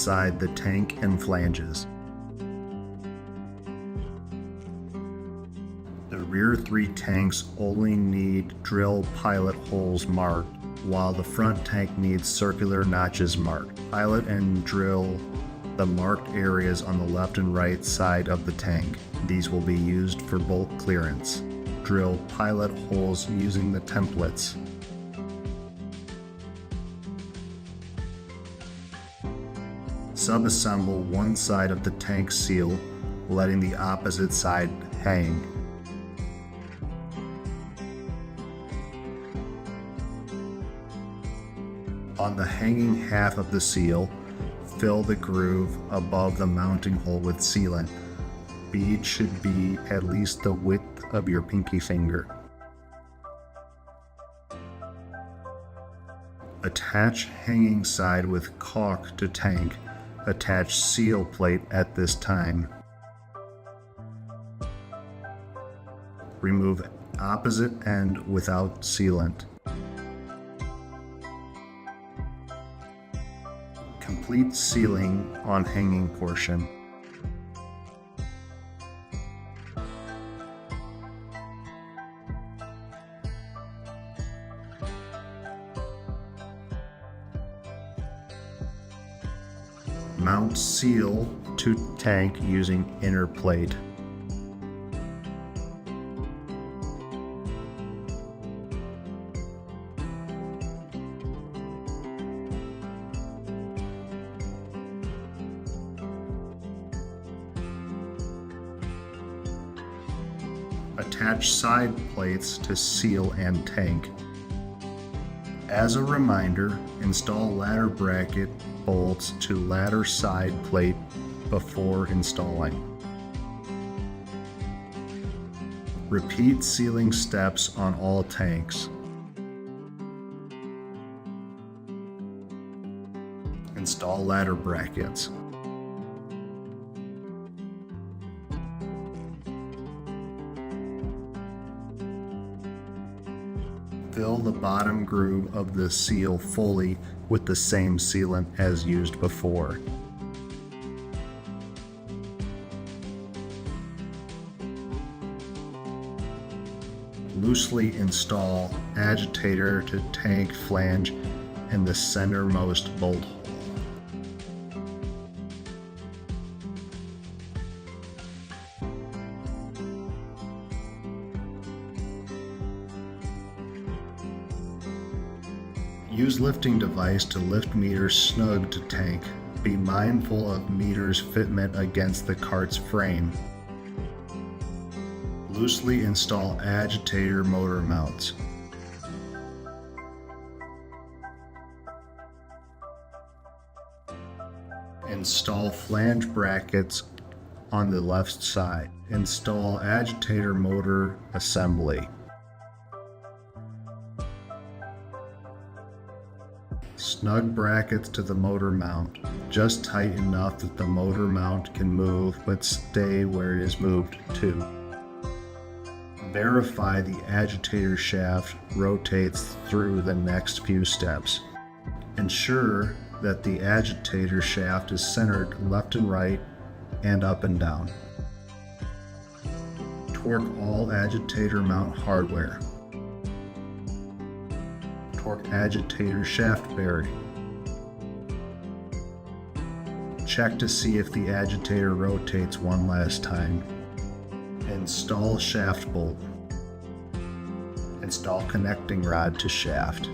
inside the tank and flanges. The rear 3 tanks only need drill pilot holes marked, while the front tank needs circular notches marked. Pilot and drill the marked areas on the left and right side of the tank. These will be used for bulk clearance. Drill pilot holes using the templates. Subassemble one side of the tank seal, letting the opposite side hang. On the hanging half of the seal, fill the groove above the mounting hole with sealant. Bead should be at least the width of your pinky finger. Attach hanging side with caulk to tank. Attach seal plate at this time. Remove opposite end without sealant. Complete sealing on hanging portion. Mount seal to tank using inner plate. Attach side plates to seal and tank. As a reminder, install ladder bracket bolts to ladder side plate before installing. Repeat sealing steps on all tanks. Install ladder brackets. Fill the bottom groove of the seal fully with the same sealant as used before. Loosely install agitator to tank flange and the centermost bolt hole. Use lifting device to lift meters snug to tank. Be mindful of meters fitment against the cart's frame. Loosely install agitator motor mounts. Install flange brackets on the left side. Install agitator motor assembly. Snug brackets to the motor mount, just tight enough that the motor mount can move but stay where it is moved to. Verify the agitator shaft rotates through the next few steps. Ensure that the agitator shaft is centered left and right and up and down. Torque all agitator mount hardware. Torque agitator shaft bearing. Check to see if the agitator rotates one last time. Install shaft bolt. Install connecting rod to shaft.